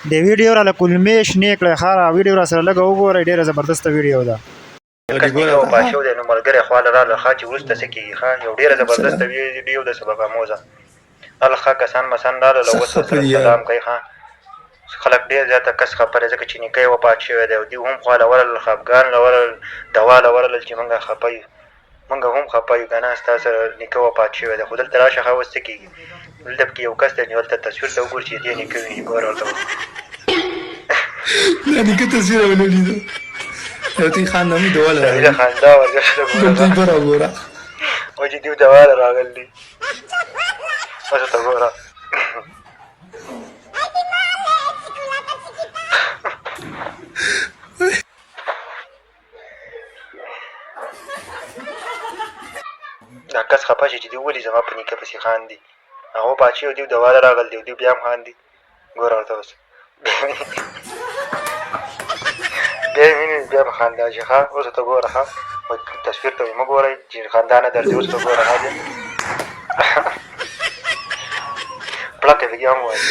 د ویډیو را کلمې شنې کړې خاره ویډیو را سره لږه وګورئ ډېره زبردسته ویډیو ده کس نیکه و پاشو دی نو ملګری خواله راله ښه چې وروسته څه کېږي ښه یو ډېره زبردسته ویډیو ده سبق آموزه هله ښه کسان مسان راله له اوس سره سلام کوي ښه خلک ډېر زیاته کس خفه دی ځکه چې نیکه یې وفات شوی دی او دوی هم خواله ورغلل خفګان له ورغلل دوا له ورغلل چې موږ خفه یو موږ هم خفه یو که نه ستا سره نیکه وفات شوی دی خو دلته راشه ښه اوس څه کېږي دلته پکې یو کس دی چې هلته تصویر ته وګوري چې دې نیکه وي ګوره ورته دا نیکه تصویر مې نه لیدو یو تی خاندامي دوا له راغلي خندا ورګرځه دلته یې بره وګوره وایي چې دوی دوا له راغلي دي اوس ورته ګوره دا کس خفه شي چې دوی ولې زما په نیکه پسې خاندي هغه وفات شوي دوی دوا له راغلي دي او دوی بیا هم خاندي ګوره ورته اوس بیا یې ویني بیا به خندا شي ښه اوس ورته ګوره ښه تصویر ته مه ګورئ چې خندا نه درځي اوس ورته ګوره ښه بیا پړکه پکې هم وایي